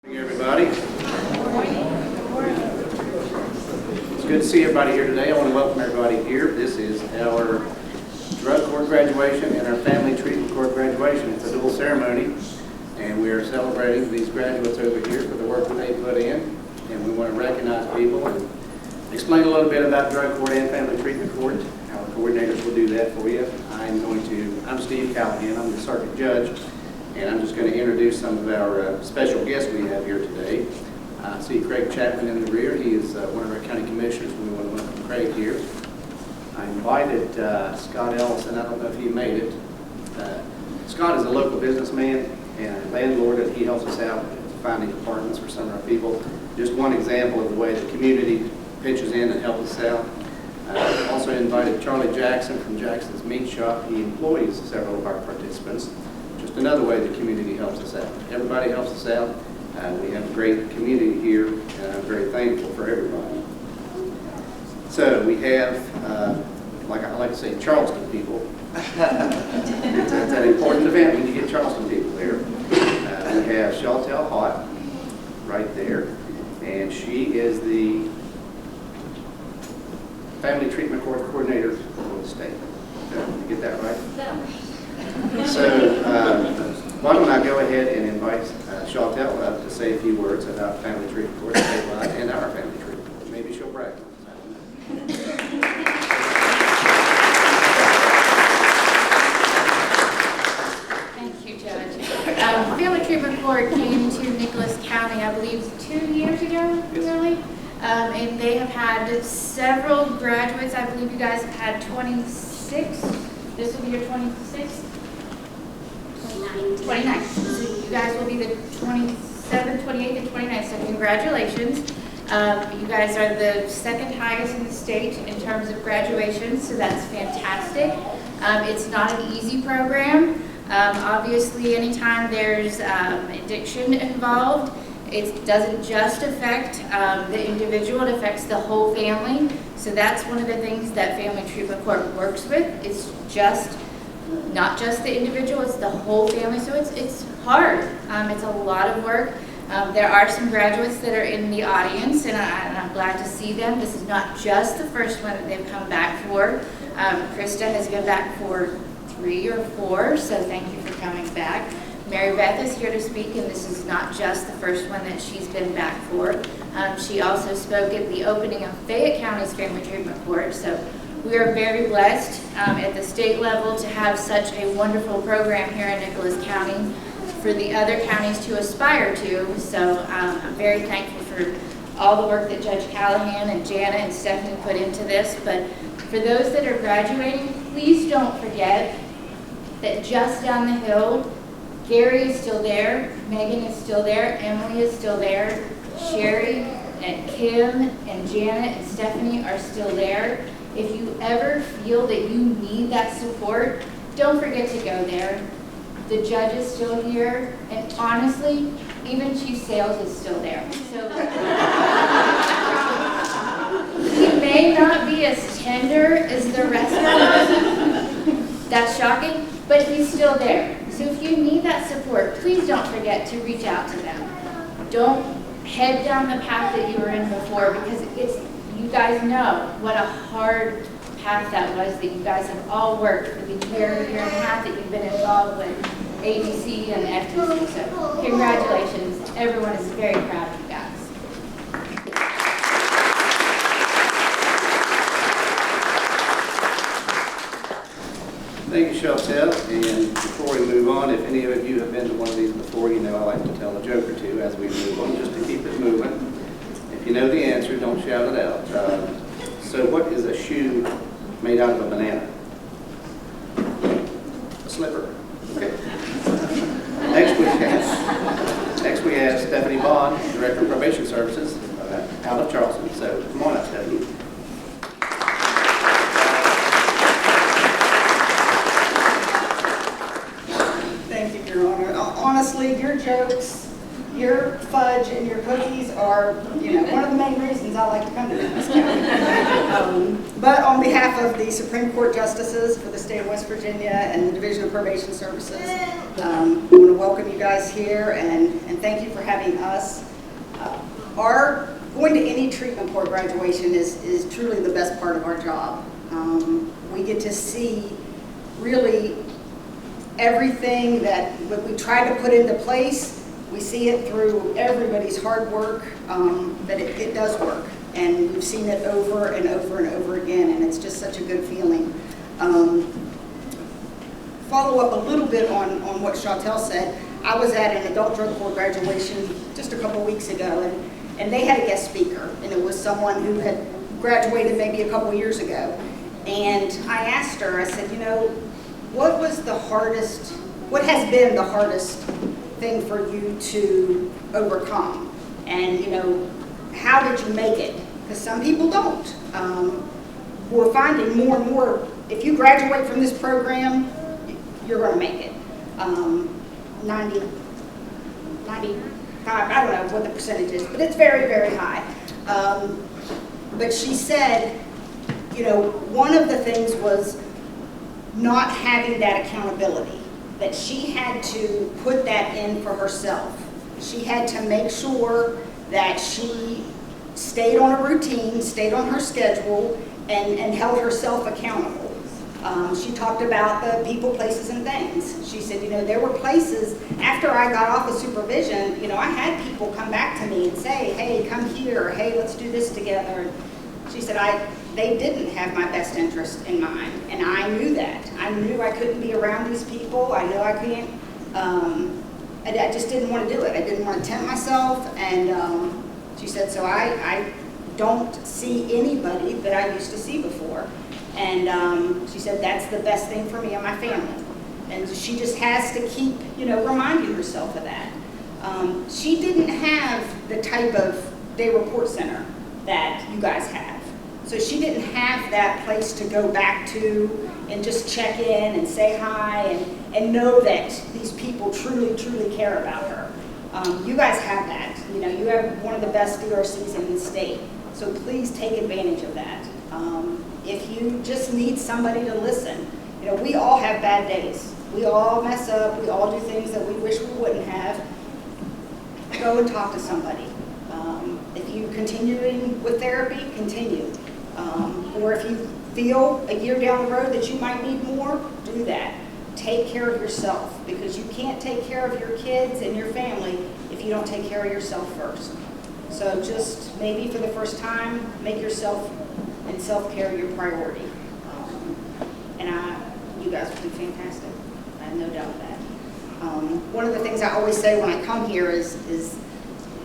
Everybody. It's good to see everybody here today. I want to welcome everybody here. This is our drug court graduation and our family treatment court graduation. It's a dual ceremony, and we are celebrating these graduates over here for the work that they put in, and we want to recognize people and explain a little bit about drug court and family treatment court. Our coordinators will do that for you. I'm Steve Callahan. I'm the circuit judge. And I'm just going to introduce some of our special guests we have here today. I see Craig Chapman in the rear. He is one of our county commissioners. We want to welcome Craig here. I invited Scott Ellison. I don't know if he made it. Scott is a local businessman and a landlord, and he helps us out finding apartments for some of our people. Just one example of the way the community pitches in and helps us out. Also invited Charlie Jackson from Jackson's Meat Shop. He employs several of our participants. Just another way the community helps us out. Everybody helps us out. We have a great community here, and I'm very thankful for everybody. So we have, like I like to say, Charleston people. It's an important event when you get Charleston people there. We have Chantel Hott right there, and she is the Family Treatment Court Coordinator for the state. Did you get that right? No. So why don't I go ahead and invite Chantel up to say a few words about family treatment court statewide and our family treatment court. Maybe she'll brag. Thank you, Judge. Family Treatment Court came to Nicholas County, I believe, 2 years ago, really. And they have had several graduates. I believe you guys have had 26. This will be your 26th? 29th. So you guys will be the 27th, 28th, and 29th. So congratulations. You guys are the second highest in the state in terms of graduations, so that's fantastic. It's not an easy program. Obviously, anytime there's addiction involved, it doesn't just affect the individual, it affects the whole family. So that's one of the things that Family Treatment Court works with. It's just not just the individual, it's the whole family. So it's hard. It's a lot of work. There are some graduates that are in the audience, and I'm glad to see them. This is not just the first one that they've come back for. Krista has been back for 3 or 4, so thank you for coming back. Marybeth is here to speak, and this is not just the first one that she's been back for. She also spoke at the opening of Fayette County's Family Treatment Court, so we are very blessed at the state level to have such a wonderful program here in Nicholas County for the other counties to aspire to. So I'm very thankful for all the work that Judge Callahan and Jana and Stephanie put into this. But for those that are graduating, please don't forget that just down the hill, Gary is still there, Megan is still there, Emily is still there, Sherry and Kim and Janet and Stephanie are still there. If you ever feel that you need that support, don't forget to go there. The judge is still here, and honestly, even Chief Sales is still there. So he may not be as tender as the rest of us. That's shocking, but he's still there. So if you need that support, please don't forget to reach out to them. Don't head down the path that you were in before, because you guys know what a hard path that was that you guys have all worked for the year and a half that you've been involved with ABC and FTC. So congratulations. Everyone is very proud of you guys. Thank you, Chantel. And before we move on, if any of you have been to one of these before, you know I like to tell a joke or two as we move on, just to keep it moving. If you know the answer, don't shout it out. So what is a shoe made out of a banana? A slipper. Okay. Next we have Stephanie Vaughn, Director of Probation Services out of Charleston. So come on up, Stephanie. Thank you, Your Honor. Honestly, your jokes, your fudge and your cookies are, one of the main reasons I like to come to Memphis County. But on behalf of the Supreme Court Justices for the state of West Virginia and the Division of Probation Services, I want to welcome you guys here and thank you for having us. Going to any treatment court graduation is truly the best part of our job. We get to see really everything that we try to put into place. We see it through everybody's hard work, that it does work. And we've seen it over and over and over again, and it's just such a good feeling. Follow up a little bit on what Chantel said. I was at an adult drug court graduation just a couple weeks ago, and they had a guest speaker, and it was someone who had graduated maybe a couple years ago. And I asked her, I said, what has been the hardest thing for you to overcome? And, how did you make it? Because some people don't. We're finding more and more, if you graduate from this program, you're going to make it. 95, I don't know what the percentage is, but it's very, very high. But she said, one of the things was not having that accountability, that she had to put that in for herself. She had to make sure that she stayed on a routine, stayed on her schedule, and held herself accountable. She talked about the people, places, and things. She said, there were places, after I got off of supervision, I had people come back to me and say, hey, come here, hey, let's do this together. And she said, they didn't have my best interest in mind, and I knew that. I knew I couldn't be around these people. I know I can't, I just didn't want to do it. I didn't want to tempt myself, and she said, so I don't see anybody that I used to see before. And she said, that's the best thing for me and my family. And she just has to keep, reminding herself of that. She didn't have the type of day report center that you guys have. So she didn't have that place to go back to and just check in and say hi and know that these people truly, truly care about her. You guys have that. You have one of the best DRCs in the state. So please take advantage of that. If you just need somebody to listen, we all have bad days. We all mess up. We all do things that we wish we wouldn't have. Go and talk to somebody. If you're continuing with therapy, continue. Or if you feel a year down the road that you might need more, do that. Take care of yourself, because you can't take care of your kids and your family if you don't take care of yourself first. So just maybe for the first time, make yourself and self-care your priority. You guys will do fantastic. I have no doubt of that. One of the things I always say when I come here is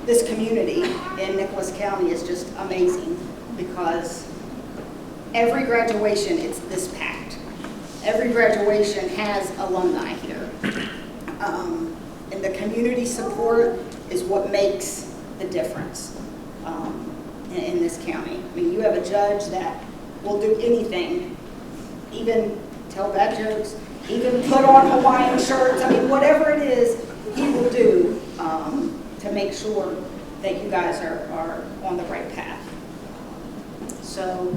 this community in Nicholas County is just amazing, because every graduation it's this packed. Every graduation has alumni here. And the community support is what makes the difference in this county. I mean, you have a judge that will do anything, even tell bad jokes, even put on Hawaiian shirts. I mean, whatever it is, he will do to make sure that you guys are on the right path. So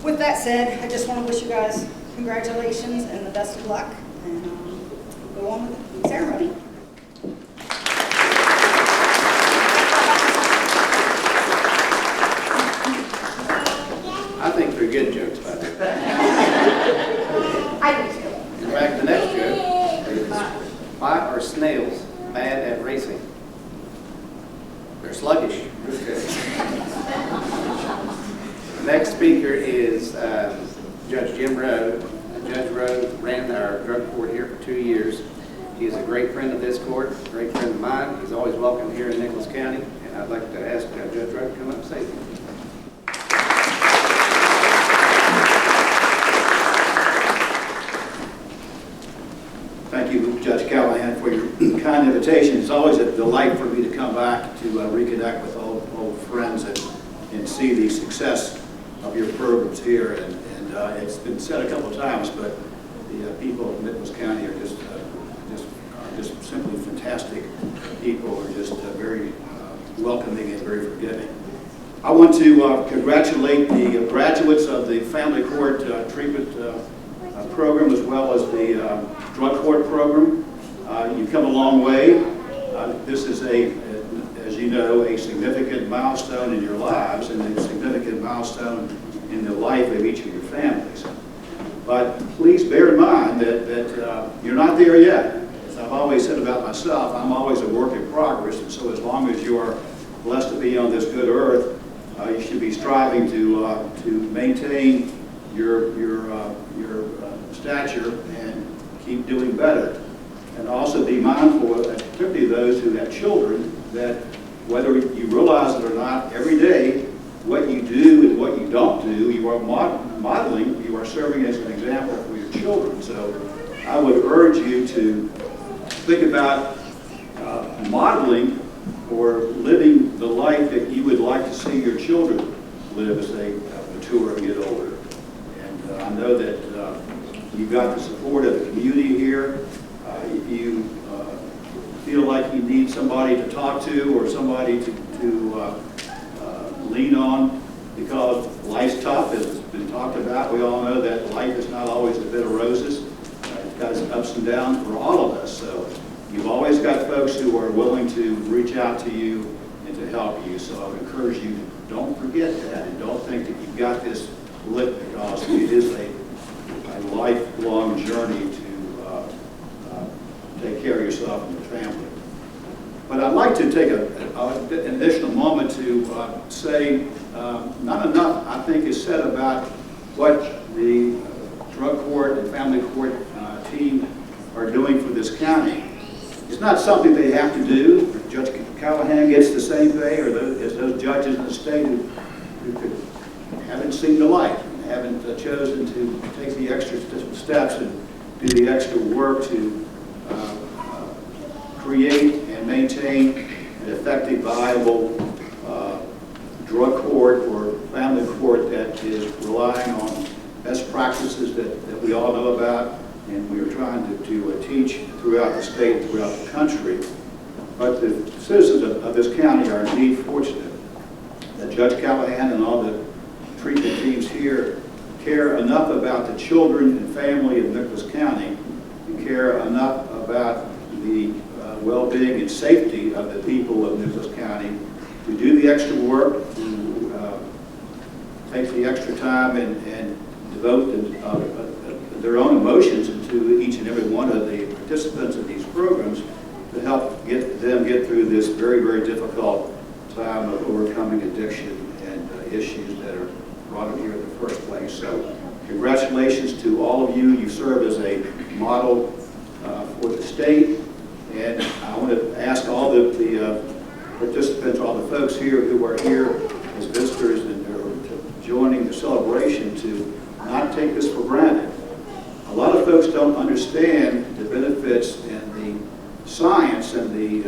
with that said, I just want to wish you guys congratulations and the best of luck, and go on with the ceremony. I think they're good jokes, by the way. I do too. In fact, the next joke is, why are snails bad at racing? They're sluggish. Next speaker is Judge Jim Roh. Judge Roh ran our drug court here for 2 years. He is a great friend of this court, a great friend of mine. He's always welcome here in Nicholas County, and I'd like to ask Judge Roh to come up and say something. Thank you, Judge Callahan, for your kind invitation. It's always a delight for me to come back to reconnect with old friends and see the success of your programs here. And it's been said a couple of times, but the people of Nicholas County are just simply fantastic. people are just very welcoming and very forgiving. I want to congratulate the graduates of the Family Court Treatment Program, as well as the Drug Court Program. You've come a long way. This is as you know, a significant milestone in your lives and a significant milestone in the life of each of your families. But please bear in mind that you're not there yet. As I've always said about myself, I'm always a work in progress, and so as long as you are blessed to be on this good earth, you should be striving to maintain your stature and keep doing better. And also be mindful, particularly those who have children, that whether you realize it or not, every day what you do and what you don't do, you are modeling, you are serving as an example for your children. So I would urge you to think about modeling or living the life that you would like to see your children live as they mature and get older. And I know that you've got the support of the community here. If you feel like you need somebody to talk to or somebody to lean on, because life's tough, as has been talked about. We all know that life is not always a bed of roses. It's got its ups and downs for all of us. So you've always got folks who are willing to reach out to you and to help you. So I would encourage you to don't forget that, and don't think that you've got this lit, because it is a lifelong journey to take care of yourself and your family. But I'd like to take an additional moment to say not enough, I think, is said about what the drug court and family court team are doing for this county. It's not something they have to do. Judge Callahan gets the same pay as those judges in the state who haven't seen the light and haven't chosen to take the extra steps and do the extra work to create and maintain an effective, viable drug court or family court that is relying on best practices that we all know about, and we are trying to teach throughout the state and throughout the country. But the citizens of this county are indeed fortunate that Judge Callahan and all the treatment teams here care enough about the children and family of Nicholas County, and care enough about the well-being and safety of the people of Nicholas County to do the extra work, to take the extra time and devote their own emotions into each and every one of the participants in these programs to help them get through this very, very difficult time of overcoming addiction and issues that are brought them here in the first place. So congratulations to all of you. You serve as a model for the state. And I want to ask all the participants, all the folks here who are here as visitors and are joining the celebration, to not take this for granted. A lot of folks don't understand the benefits and the science and the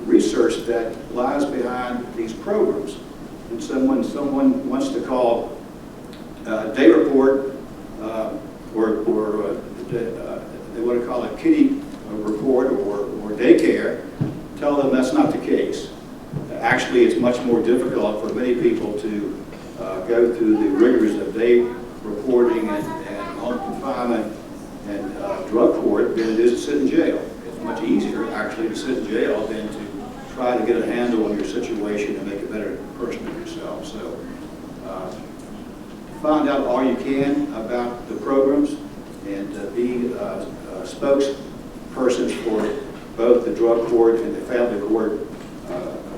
research that lies behind these programs. And someone wants to call day report or they want to call it kitty report or daycare, tell them that's not the case. Actually, it's much more difficult for many people to go through the rigors of day reporting and home confinement and drug court than it is to sit in jail. It's much easier, actually, to sit in jail than to try to get a handle on your situation and make a better person of yourself. So find out all you can about the programs and be spokespersons for both the drug court and the family court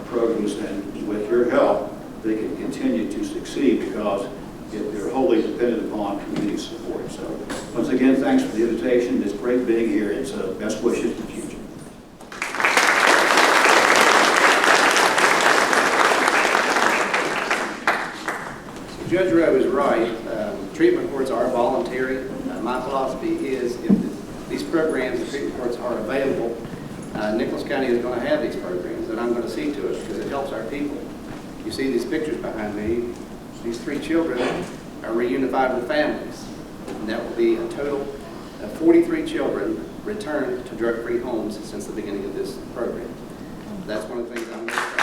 programs, and with your help, they can continue to succeed because they're wholly dependent upon community support. So once again, thanks for the invitation. It's great being here, and best wishes for the future. So Judge Roh is right. Treatment courts are voluntary. My philosophy is if these programs, the treatment courts, are available, Nicholas County is going to have these programs, and I'm going to see to it because it helps our people. You see these pictures behind me. These 3 children are reunified with families, and that will be a total of 43 children returned to drug-free homes since the beginning of this program. That's one of the things I'm very proud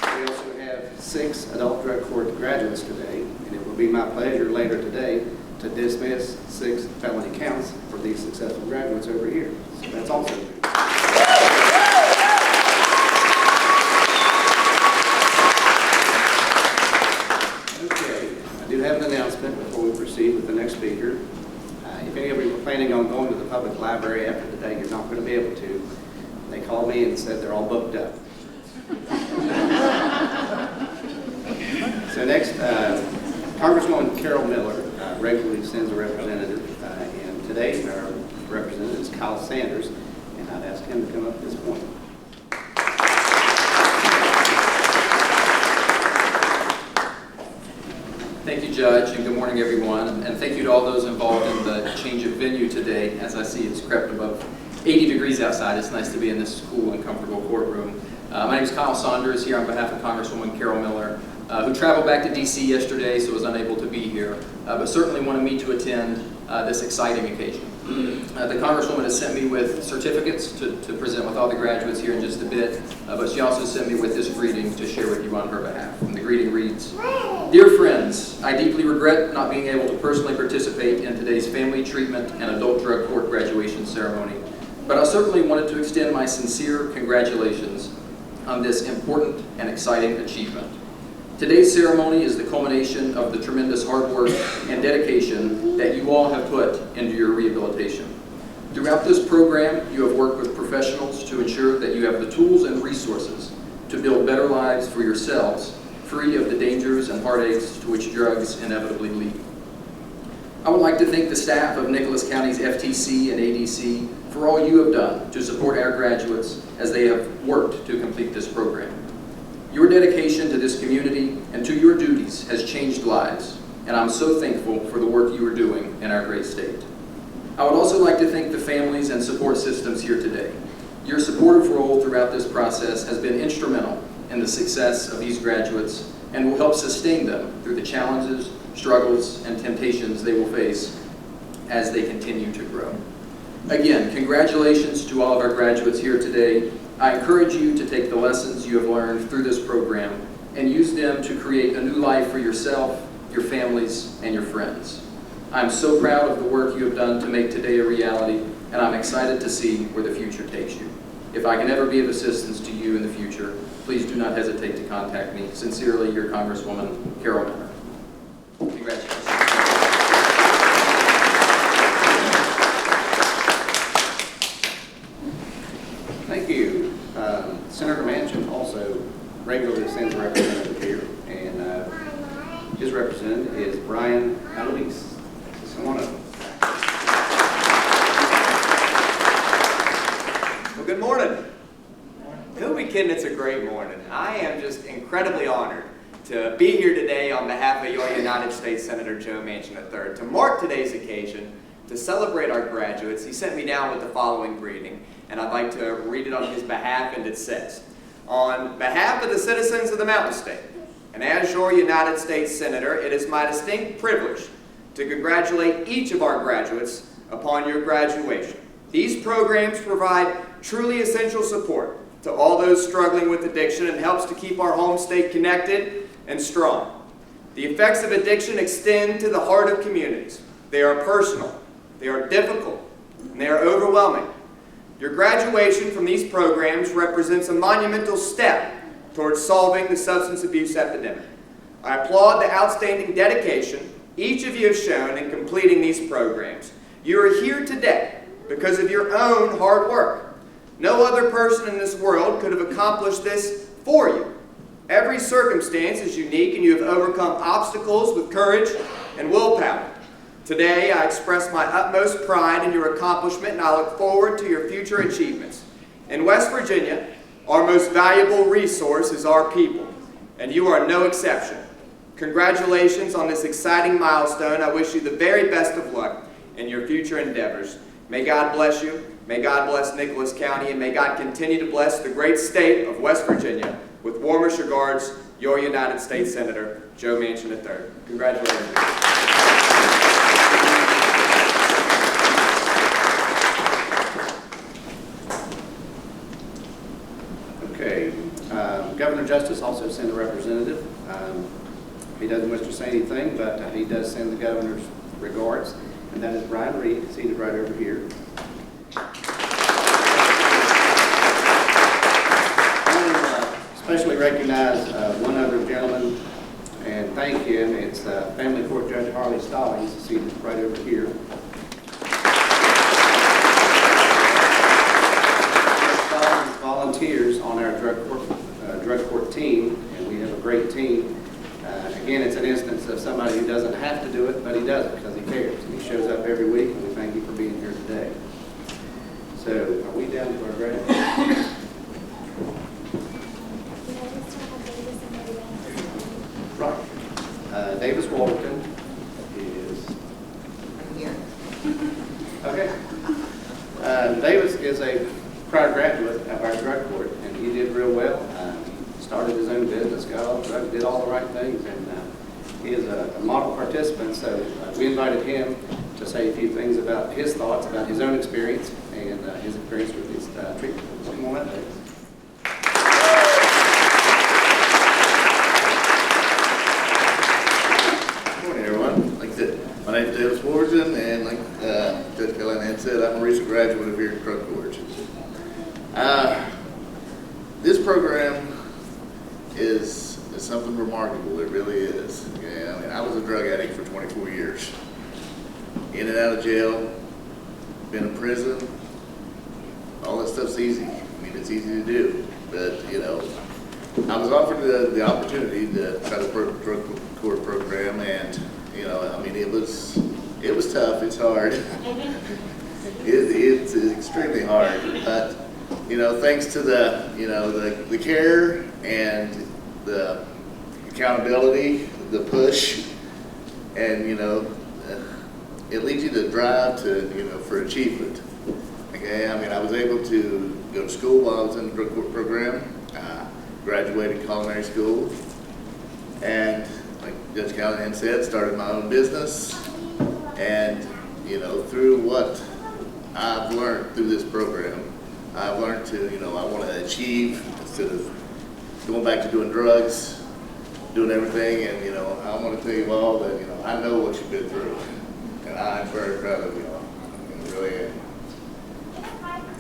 of. We also have 6 adult drug court graduates today, and it will be my pleasure later today to dismiss 6 felony counts for these successful graduates over here. So that's also good. Okay, I do have an announcement before we proceed with the next speaker. If any of you are planning on going to the public library after today, you're not going to be able to. They called me and said they're all booked up. So next, Congresswoman Carol Miller regularly sends a representative, and today our representative is Kyle Sanders, and I'd ask him to come up at this point. Thank you, Judge, and good morning, everyone. And thank you to all those involved in the change of venue today. As I see, it's crept above 80 degrees outside. It's nice to be in this cool and comfortable courtroom. My name is Kyle Saunders, here on behalf of Congresswoman Carol Miller, who traveled back to D.C. yesterday, so was unable to be here, but certainly wanted me to attend this exciting occasion. The Congresswoman has sent me with certificates to present with all the graduates here in just a bit, but she also sent me with this greeting to share with you on her behalf. And the greeting reads, "Dear friends, I deeply regret not being able to personally participate in today's family treatment and adult drug court graduation ceremony, but I certainly wanted to extend my sincere congratulations on this important and exciting achievement. Today's ceremony is the culmination of the tremendous hard work and dedication that you all have put into your rehabilitation. Throughout this program, you have worked with professionals to ensure that you have the tools and resources to build better lives for yourselves, free of the dangers and heartaches to which drugs inevitably lead. I would like to thank the staff of Nicholas County's FTC and ADC for all you have done to support our graduates as they have worked to complete this program. Your dedication to this community and to your duties has changed lives, and I'm so thankful for the work you are doing in our great state. I would also like to thank the families and support systems here today. Your supportive role throughout this process has been instrumental in the success of these graduates and will help sustain them through the challenges, struggles, and temptations they will face as they continue to grow. Again, congratulations to all of our graduates here today. I encourage you to take the lessons you have learned through this program and use them to create a new life for yourself, your families, and your friends. I'm so proud of the work you have done to make today a reality, and I'm excited to see where the future takes you. If I can ever be of assistance to you in the future, please do not hesitate to contact me. Sincerely, your Congresswoman, Carol Miller. Congratulations. Thank you. Senator Manchin also regularly sends a representative here, and his representative is Brian Eloise. Come on up. Well, good morning. Who are we kidding? It's a great morning. I am just incredibly honored to be here today on behalf of your United States Senator Joe Manchin III. To mark today's occasion, to celebrate our graduates, he sent me down with the following greeting, and I'd like to read it on his behalf, and it says, "On behalf of the citizens of the Mountain State, and as your United States Senator, it is my distinct privilege to congratulate each of our graduates upon your graduation. These programs provide truly essential support to all those struggling with addiction and helps to keep our home state connected and strong. The effects of addiction extend to the heart of communities. They are personal, they are difficult, and they are overwhelming. Your graduation from these programs represents a monumental step towards solving the substance abuse epidemic. I applaud the outstanding dedication each of you have shown in completing these programs. You are here today because of your own hard work. No other person in this world could have accomplished this for you. Every circumstance is unique, and you have overcome obstacles with courage and willpower. Today, I express my utmost pride in your accomplishment, and I look forward to your future achievements. In West Virginia, our most valuable resource is our people, and you are no exception. Congratulations on this exciting milestone. I wish you the very best of luck in your future endeavors. May God bless you. May God bless Nicholas County, and may God continue to bless the great state of West Virginia. With warmest regards, your United States Senator, Joe Manchin III. Congratulations. Okay, Governor Justice also sent a representative. He doesn't wish to say anything, but he does send the governor's regards, and that is Brian Reed, seated right over here. Especially recognize one other gentleman and thank him. It's Family Court Judge Farley Stallings, seated right over here. Stallings volunteers on our drug court team, and we have a great team. Again, it's an instance of somebody who doesn't have to do it, but he does it because he cares. And he shows up every week, and we thank you for being here today. So, are we down to our graduates? Right. Davis Walton is Here. okay. Davis is a prior graduate of our drug court, and he did real well. Started his own business, got off drugs, did all the right things, and he is a model participant. So we invited him to say a few things about his thoughts, about his own experience, and his experience with his treatment. Come on up, Davis. My name is Davis Warden, and like Judge Callahan said, I'm a recent graduate of here at drug court. This program is something remarkable. It really is. Yeah, I mean, I was a drug addict for 24 years. In and out of jail, been in prison. All that stuff's easy. I mean, it's easy to do. But, you know, I was offered the opportunity to try the drug court program, and you know, I mean, it was tough. It's hard. It's extremely hard. But you know, thanks to the care and the accountability, the push, and you know, it leads you to drive to for achievement. Okay, I mean, I was able to go to school while I was in the drug court program. Graduated culinary school, and like Judge Callahan said, started my own business, and you know, through what I've learned through this program, I've learned to, I want to achieve instead of going back to doing drugs, doing everything, and I want to tell you all that I know what you've been through, and I'm very proud of you all. I really am.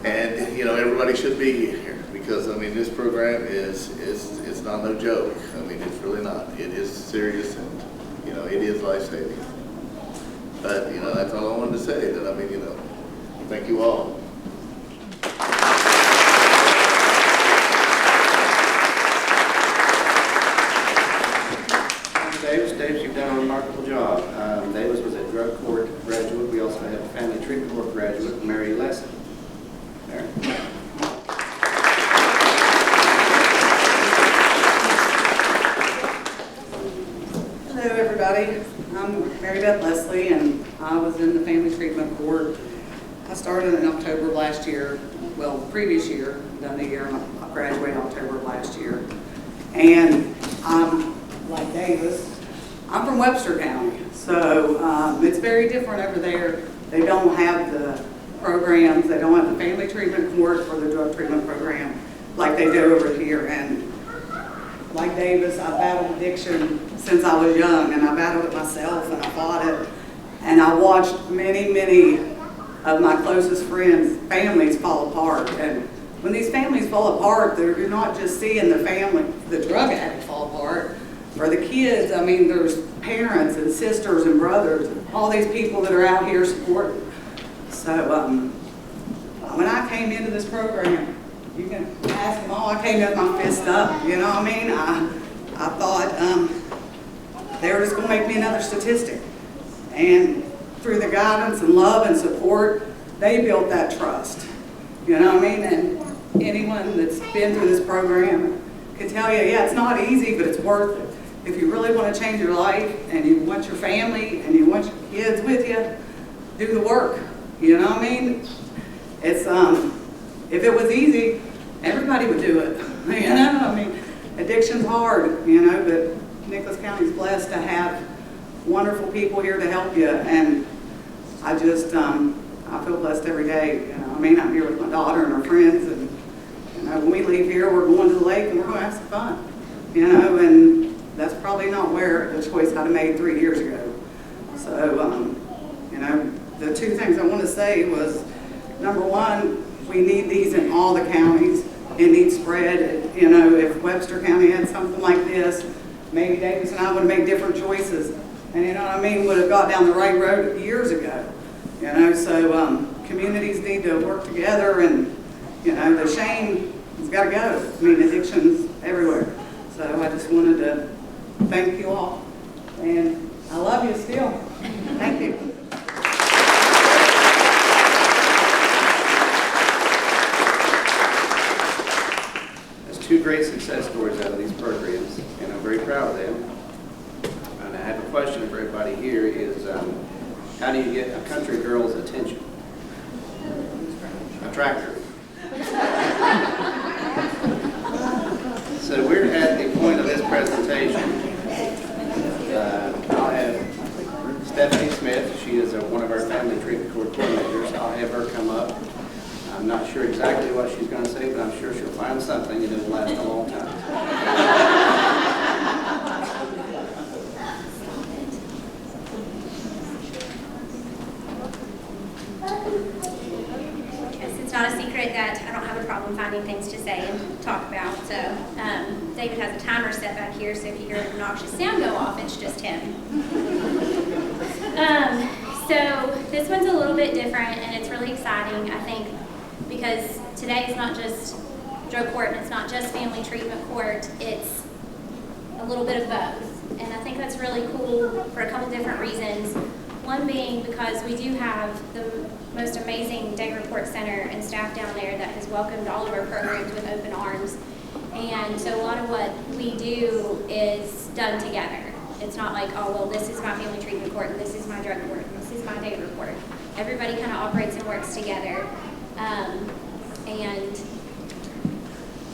And everybody should be here because I mean this program is it's not no joke. I mean it's really not. It is serious and it is life-saving. But that's all I wanted to say. That I mean thank you all. Davis, you've done a remarkable job. Davis was a drug court graduate. We also have a family treatment court graduate, Marybeth Leslie. There. Hello, everybody. I'm Marybeth Leslie, and I was in the family treatment court. I started in October of last year. Well, the previous year, done the year, and I graduated October of last year. And I'm like Davis. I'm from Webster County, so it's very different over there. They don't have the programs. They don't have the family treatment court or the drug treatment program like they do over here. And like Davis, I battled addiction since I was young, and I battled it myself, and I fought it. And I watched many, many of my closest friends' families fall apart. And when these families fall apart, you're not just seeing the family, the drug addict fall apart, or the kids. I mean, there's parents and sisters and brothers, and all these people that are out here supporting. So when I came into this program, you can ask them all, I came in with my fist up, you know what I mean? I thought they were just going to make me another statistic. And through the guidance and love and support, they built that trust, you know what I mean? And anyone that's been through this program can tell you, yeah, it's not easy, but it's worth it. If you really want to change your life and you want your family and you want your kids with you, do the work, you know what I mean? It's, if it was easy, everybody would do it, you know? I mean, addiction's hard, but Nicholas County's blessed to have wonderful people here to help you, and I just, I feel blessed every day, I mean, I'm here with my daughter and her friends, and when we leave here, we're going to aware of the choice I'd have made 3 years ago. So, you know, the two things I want to say was, number one, we need these in all the counties. It needs spread. You know, if Webster County had something like this, maybe Davis and I would have made different choices. And you know what I mean, would have got down the right road years ago. You know, so communities need to work together, and you know, the shame has got to go. I mean, addiction's everywhere. So I just wanted to thank you all, and I love you still. Thank you. There's two great success stories out of these programs, and I'm very proud of them. And I have a question for everybody here is, how do you get a country girl's attention? A tractor. So we're at the point of this presentation. I'll have Stephanie Smith. She is one of our family treatment court coordinators. I'll have her come up. I'm not sure exactly what she's going to say, but I'm sure she'll find something and it'll last a long time. It's not a secret that I don't have a problem finding things to say and talk about. So David has a timer set back here, so if you hear an obnoxious sound go off, it's just him. So this one's a little bit different, and it's really exciting, I think, because today is not just drug court and it's not just family treatment court. It's a little bit of both, and I think that's really cool for a couple different reasons. One being because we do have the most amazing day report center and staff down there that has welcomed all of our programs with open arms. And so a lot of what we do is done together. It's not like, oh, well, this is my family treatment court, and this is my drug court, and this is my day report. Everybody kind of operates and works together. And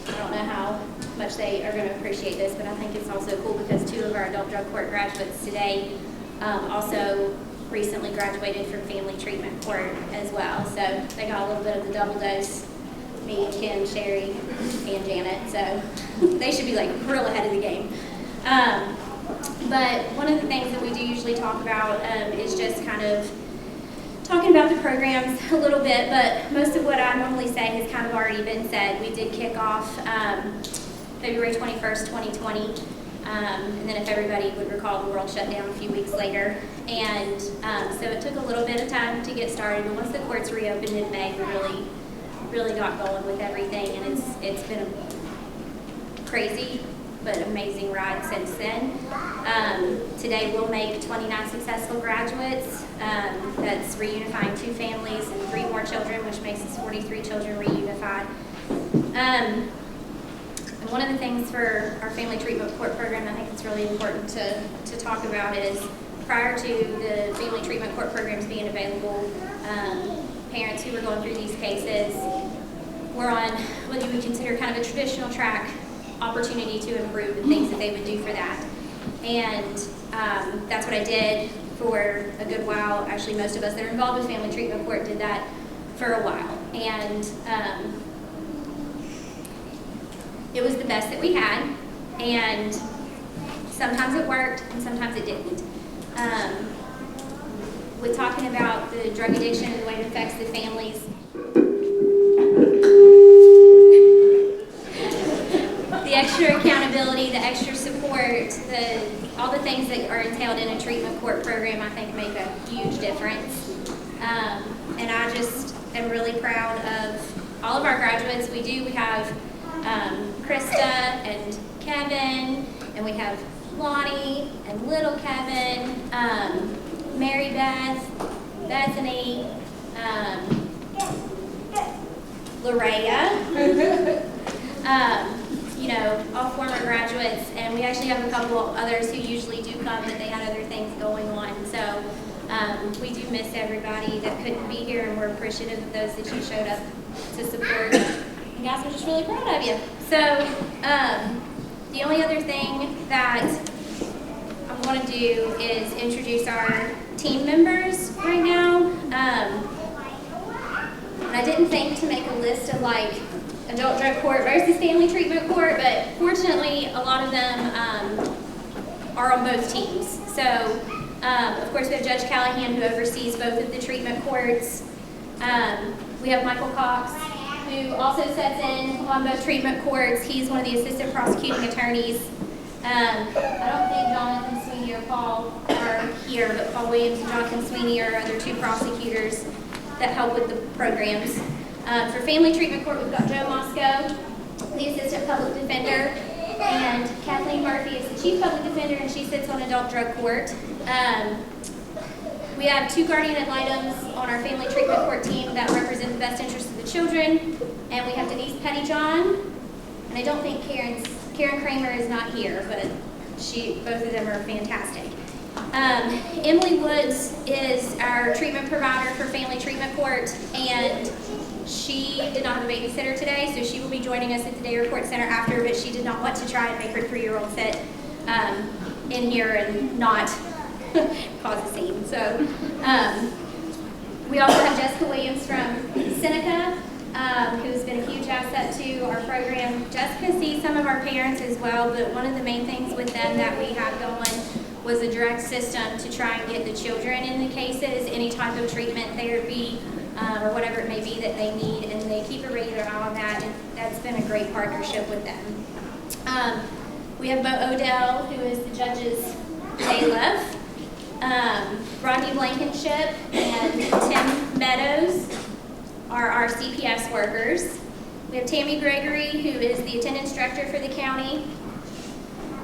I don't know how much they are going to appreciate this, but I think it's also cool because 2 of our adult drug court graduates today also recently graduated from family treatment court as well. So they got a little bit of the double dose, me, Kim, Sherry, and Janet. So they should be like real ahead of the game. But one of the things that we do usually talk about is just kind of talking about the programs a little bit, but most of what I normally say has kind of already been said. We did kick off February 21st, 2020. And then if everybody would recall, the world shut down a few weeks later. And so it took a little bit of time to get started, but once the courts reopened in May, we really got going with everything, and it's been a crazy but amazing ride since then. Today we'll make 29 successful graduates. That's reunifying 2 families and 3 more children, which makes us 43 children reunified. And one of the things for our family treatment court program I think it's really important to talk about is prior to the family treatment court programs being available, parents who were going through these cases were on what you would consider kind of a traditional track opportunity to improve and things that they would do for that. And that's what I did for a good while. Actually, most of us that are involved with family treatment court did that for a while. And it was the best that we had, and sometimes it worked and sometimes it didn't. With talking about the drug addiction and the way it affects the families, the extra accountability, the extra support, all the things that are entailed in a treatment court program, I think make a huge difference. And I just am really proud of all of our graduates. We have Krista and Kevin, and we have Lonnie and little Kevin, Marybeth, Bethany, Larea, you know, all former graduates, and we actually have a couple others who usually do come, but they had other things going on. So we do miss everybody that couldn't be here, and we're appreciative of those that you showed up to support. And guys, we're just really proud of you. So the only other thing that I want to do is introduce our team members right now. And I didn't think to make a list of like adult drug court versus family treatment court, but fortunately a lot of them are on both teams. So, of course, we have Judge Callahan, who oversees both of the treatment courts. We have Michael Cox, who also sets in on both treatment courts. He's one of the assistant prosecuting attorneys. I don't think Jonathan Sweeney or Paul are here, but Paul Williams and Jonathan Sweeney are other two prosecutors that help with the programs. For family treatment court, we've got Joe Moscow, the assistant public defender, and Kathleen Murphy is the chief public defender, and she sits on adult drug court. We have two guardian ad litems on our family treatment court team that represent the best interests of the children, and we have Denise Pettyjohn, and I don't think Karen Kramer is not here, but both of them are fantastic. Emily Woods is our treatment provider for family treatment court, and she did not have a babysitter today, so she will be joining us at the Day Report Center after, but she did not want to try and make her 3-year-old sit in here and not cause a scene. So we also have Jessica Williams from Seneca, who's been a huge asset to our program. Jessica sees some of our parents as well, but one of the main things with them that we have going was a direct system to try and get the children in the cases, any type of treatment, therapy, or whatever it may be that they need, and they keep a regular eye on that, and that's been a great partnership with them. We have Bo Odell, who is the judge's bailiff. Rodney Blankenship and Tim Meadows are our CPS workers. We have Tammy Gregory, who is the attendance director for the county.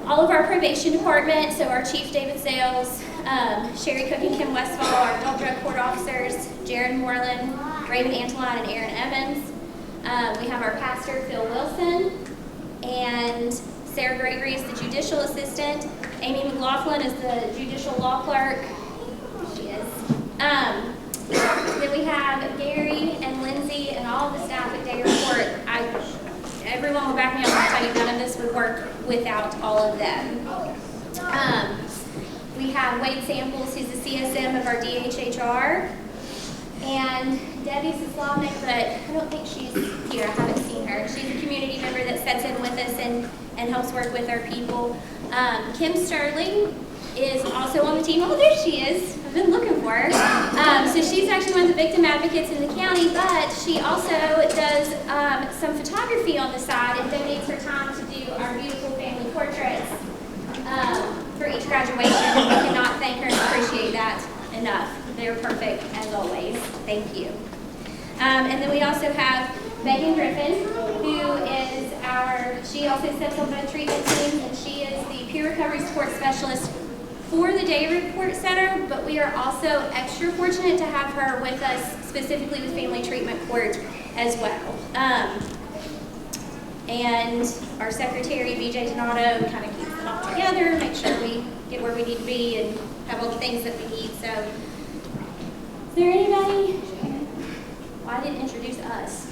All of our probation department, so our chief David Sales, Sherry Cook and Kim Westfall, our adult drug court officers, Jared Moreland, Raven Antolon, and Aaron Evans. We have our pastor, Phil Wilson, and Sarah Gregory is the judicial assistant. Amy McLaughlin is the judicial law clerk. She is. Then we have Gary and Lindsay and all of the staff at Day Report. Everyone will back me up when I tell you none of this would work without all of them. We have Wade Samples, who's the CSM of our DHHR, and Debbie Sislavnik, but I don't think she's here. I haven't seen her. She's a community member that sets in with us and helps work with our people. Kim Sterling is also on the team. Oh, there she is. I've been looking for her. So she's actually one of the victim advocates in the county, but she also does some photography on the side and donates her time to do our beautiful family portraits for each graduation. We cannot thank her and appreciate that enough. They're perfect as always. Thank you. And then we also have Megan Griffin, who is she also sits on both treatment teams, and she is the peer recovery support specialist for the Day Report Center, but we are also extra fortunate to have her with us specifically with family treatment court as well. And our secretary, BJ Donato, kind of keeps it all together, make sure we get where we need to be and have all the things that we need. So, is there anybody? Well, I didn't introduce us.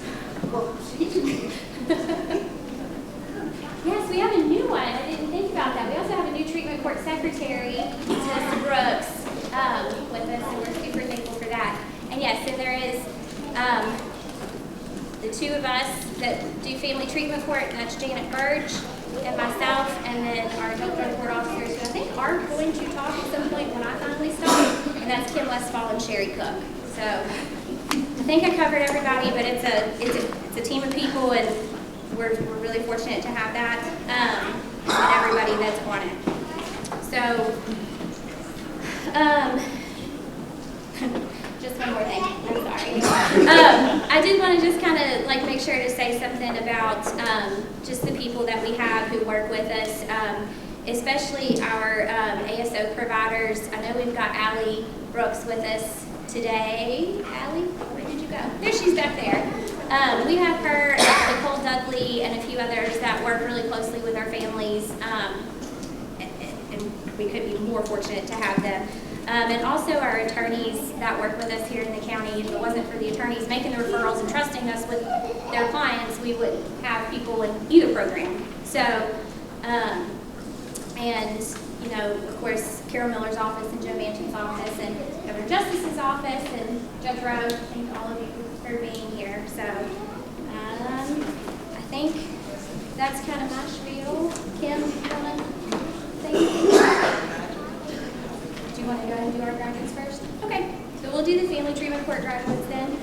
Yes, we have a new one. I didn't think about that. We also have a new treatment court secretary, Ms. Brooks, with us, and we're super thankful for that. And yes, so there is the two of us that do family treatment court, and that's Janet Burge and myself, and then our adult drug court officers, who I think are going to talk at some point when I finally stop, and that's Kim Westfall and Sherry Cook. So I think I covered everybody, but it's a team of people, and we're really fortunate to have that, and everybody that's on it. So, just one more thing. I'm sorry. I did want to just kind of make sure to say something about just the people that we have who work with us, especially our ASO providers. I know we've got Allie Brooks with us today. Allie, where did you go? There, she's back there. We have her, Nicole Dudley, and a few others that work really closely with our families, and we could be more fortunate to have them. And also our attorneys that work with us here in the county. If it wasn't for the attorneys making the referrals and trusting us with their clients, we wouldn't have people in either program. So, and of course, Carol Miller's office and Joe Manchin's office and Governor Justice's office and Judge Roh, thank all of you for being here. So, I think that's kind of my spiel. Kim, you want to say anything? you want to go ahead and do our graduates first? Okay, so we'll do the family treatment court graduates then.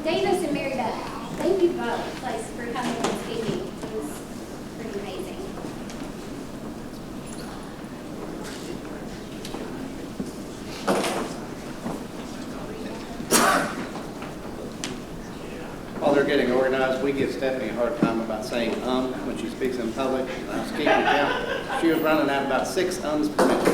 Davis and Marybeth, thank you both for coming and speaking. It was pretty amazing. While they're getting organized, we give Stephanie a hard time about saying when she speaks in public. And I was keeping count. She was running out about 6 ums per minute.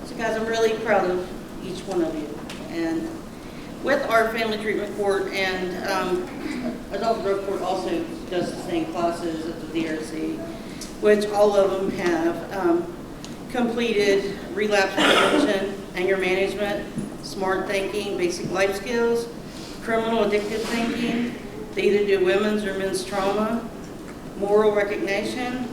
So guys, I'm really proud of each one of you. And with our family treatment court and adult drug court also does the same classes at the DRC, which all of them have completed relapse prevention, anger management, smart thinking, basic life skills, criminal addictive thinking. They either do women's or men's trauma, moral recognition,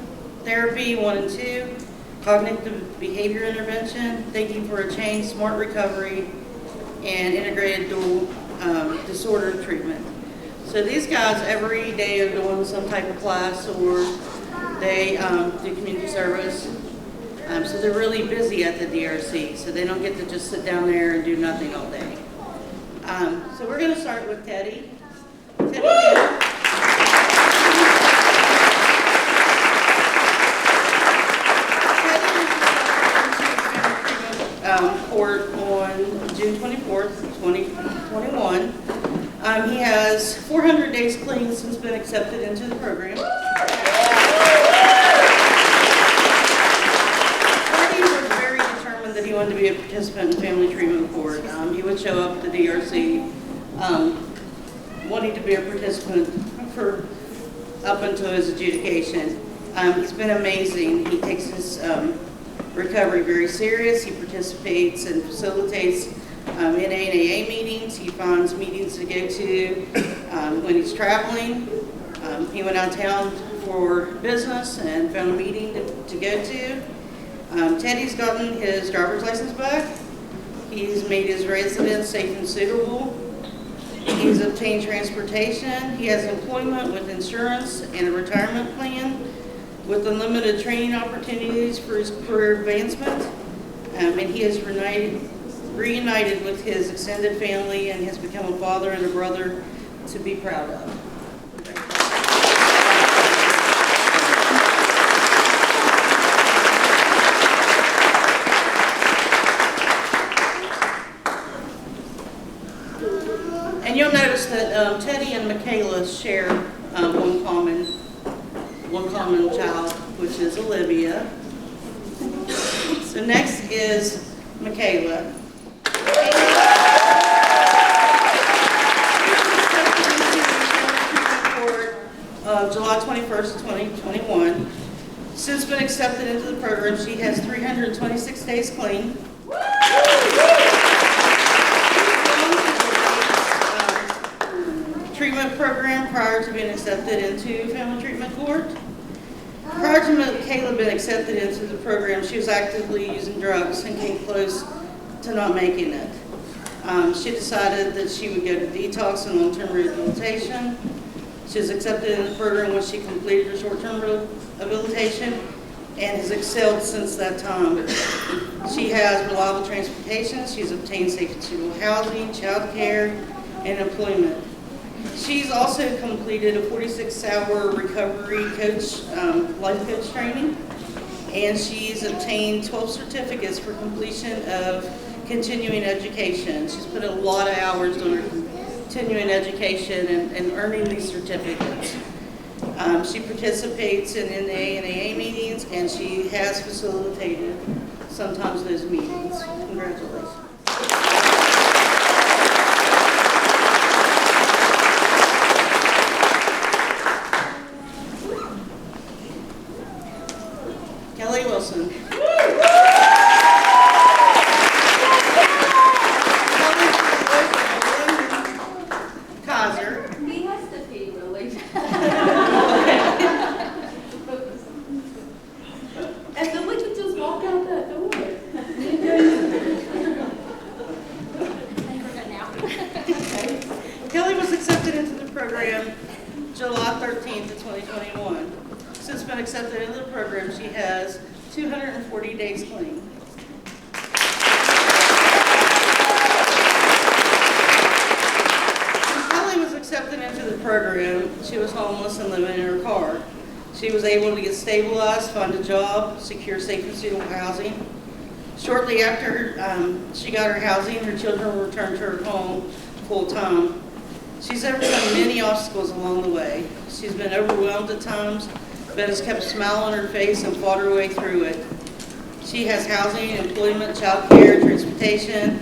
therapy 1 and 2, cognitive behavior intervention, thinking for a change, smart recovery, and integrated dual disorder treatment. So these guys every day are doing some type of class or they do community service. So they're really busy at the DRC, so they don't get to just sit down there and do nothing all day. So we're going to start with Teddy. Court on June 24th, 2021. He has 400 days clean since been accepted into the program. Teddy was very determined that he wanted to be a participant in family treatment court. He would show up at the DRC wanting to be a participant for up until his adjudication. He's been amazing. He takes his recovery very serious. He participates and facilitates NA and AA meetings. He finds meetings to go to when he's traveling. He went out of town for business and found a meeting to go to. Teddy's gotten his driver's license back. He's made his residence safe and suitable. He's obtained transportation. He has employment with insurance and a retirement plan with unlimited training opportunities for his career advancement. And he has reunited with his extended family and has become a father and a brother to be proud of. And you'll notice that Teddy and Michaela share one common child, which is Olivia. So next is Michaela. July 21st, 2021. Since been accepted into the program, she has 326 days clean. Treatment program prior to being accepted into family treatment court. Prior to Michaela being accepted into the program, she was actively using drugs and came close to not making it. She decided that she would go to detox and long-term rehabilitation. She was accepted in the program when she completed her short-term rehabilitation and has excelled since that time. She has reliable transportation. She's obtained safe and suitable housing, child care, and employment. She's also completed a 46-hour recovery coach, life coach training, and she's obtained 12 certificates for completion of continuing education. She's put a lot of hours on her continuing education and earning these certificates. She participates in NA and AA meetings, and she has facilitated sometimes those meetings. Congratulations. Kelly Wilson. Kaiser. He has to pee, Lily. Kelly. Kelly was accepted into the program July 13th of 2021. Since been accepted into the program, she has 240 days clean. When Kelly was accepted into the program, she was homeless and living in her car. She was able to get stabilized, find a job, secure safe and suitable housing. Shortly after she got her housing, her children were returned to her home full-time. She's overcome many obstacles along the way. She's been overwhelmed at times, but has kept a smile on her face and fought her way through it. She has housing, employment, child care, transportation.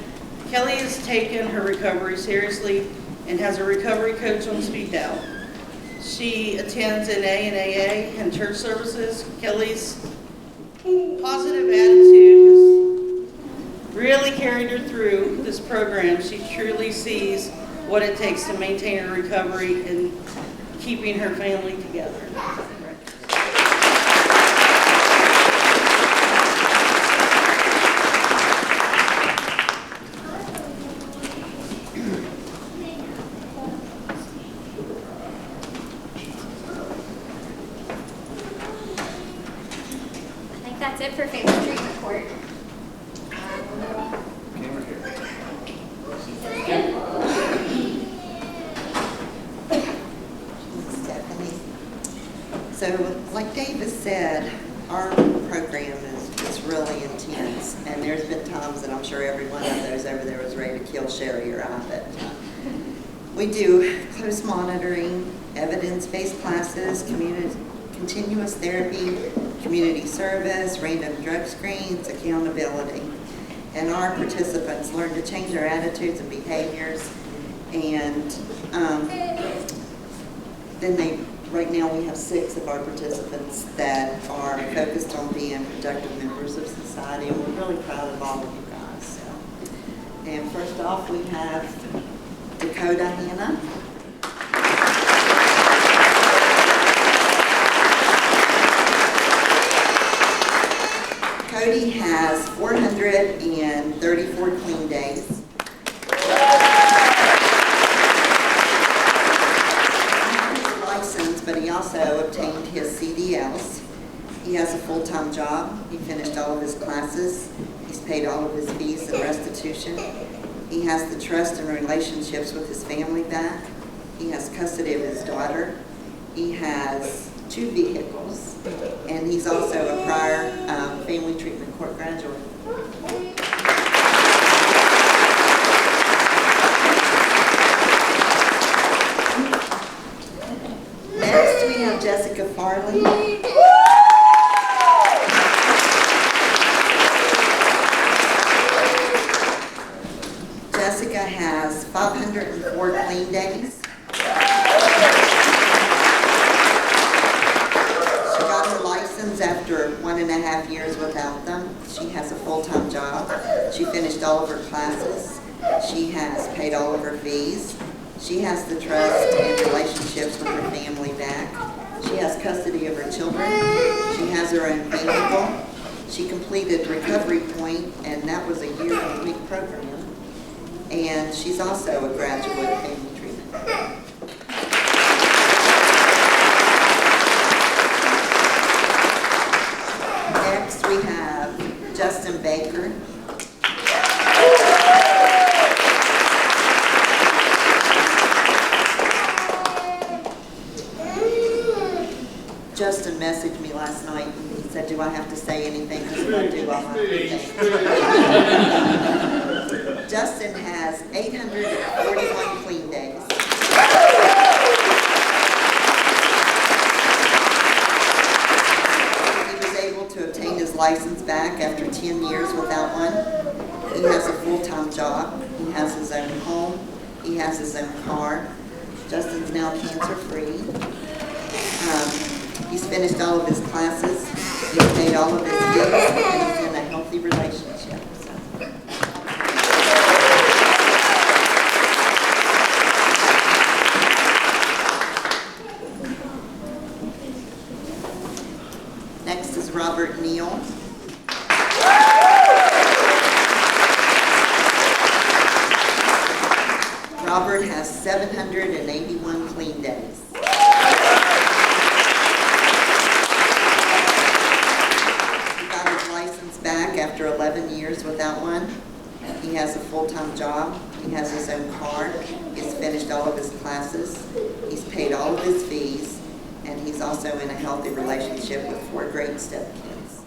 Kelly has taken her recovery seriously and has a recovery coach on speed dial. She attends NA and AA and church services. Kelly's positive attitude has really carried her through this program. She truly sees what it takes to maintain her recovery and keeping her family together. I think that's it for family treatment court. Camera here. Stephanie. So, like Davis said, our program is really intense, and there's been times that I'm sure every one of those over there was ready to kill Sherry or I, but we do close monitoring, evidence-based classes, continuous therapy, community service, random drug screens, accountability. And our participants learn to change their attitudes and behaviors. And then right now we have 6 of our participants that are focused on being productive members of society, and we're really proud of all of you guys. So. And first off, we have Dakota Hannah. Cody has 434 clean days. He has his license, but he also obtained his CDLs. He has a full-time job. He finished all of his classes. He's paid all of his fees and restitution. He has the trust and relationships with his family back. He has custody of his daughter. He has 2 vehicles, and he's also a prior family treatment court graduate. Next, we have Jessica Farley. Jessica has 504 clean days. After 1.5 years without them. She has a full-time job. She finished all of her classes. She has paid all of her fees. She has the trust and relationships with her family back. She has custody of her children. She has her own vehicle. She completed Recovery Point, and that was a year and a week program. And she's also a graduate of family treatment. We have Justin Baker. Justin messaged me last night and he said, do I have to say anything? Because if I do, I'll have to think. Justin has 841 clean days. To obtain his license back after 10 years without one. He has a full-time job. He has his own home. He has his own car. Justin's now cancer-free. He's finished all of his classes. He's paid all of his bills, and he's in a healthy relationship. Next is Robert Neal. Robert court has 781 clean days. He got his license back after 11 years without one. He has a full-time job. He has his own car. He's finished all of his classes. He's paid all of his fees. And he's also in a healthy relationship with 4 great stepkids.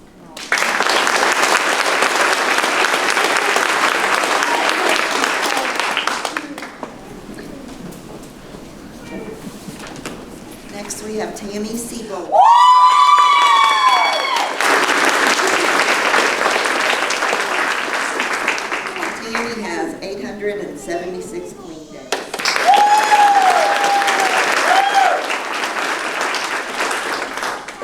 Next we have Tammy Siegel. Tammy has 876 clean days.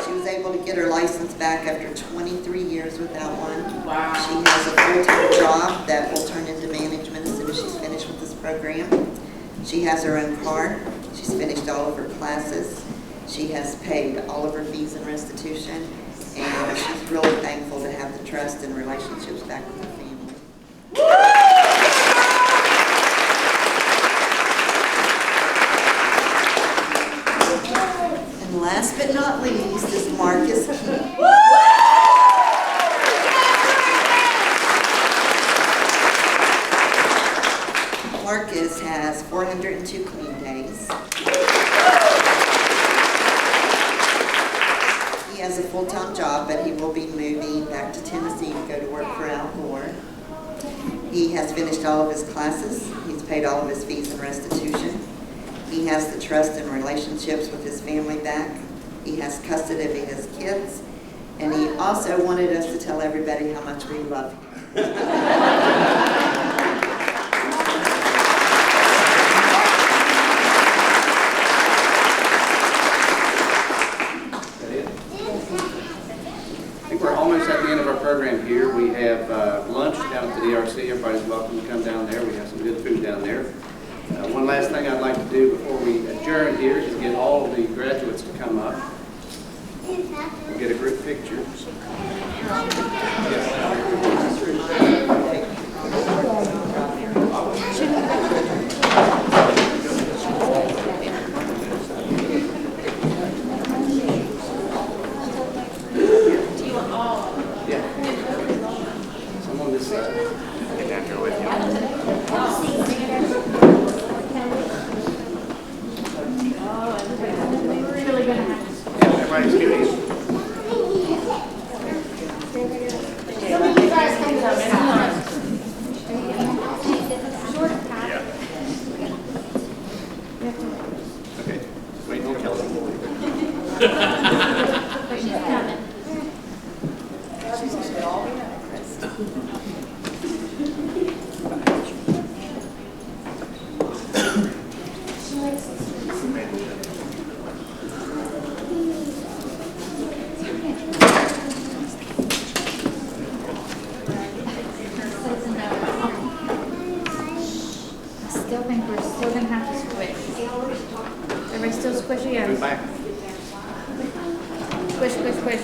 She was able to get her license back after 23 years without one. Wow. She has a full-time job that will turn into management as soon as she's finished with this program. She has her own car. She's finished all of her classes. She has paid all of her fees and restitution. And she's really thankful to have the trust and relationships back with her family. And last but not least is Marcus Keith. Marcus has 402 clean days. He has a full-time job, but he will be moving back to Tennessee to go to work for Al Gore. He has finished all of his classes. He's paid all of his fees and restitution. He has the trust and relationships with his family back. He has custody of his kids. And he also wanted us to tell everybody how much we love him. Program here. We have lunch down at the DRC. Everybody's welcome to come down there. We have some good food down there. One last thing I'd like to do before we adjourn here is get all of the graduates to come up. We'll get a group picture. Everybody's curious. Okay, wait, no Kelly. Still think we're still gonna have to squish. Everybody still squishy? Move back. Squish, squish, squish.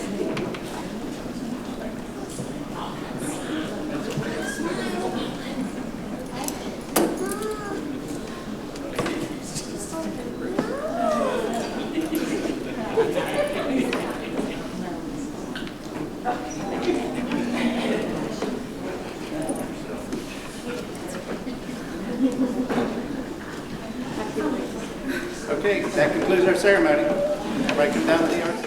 Okay, that concludes our ceremony. Everybody come down to the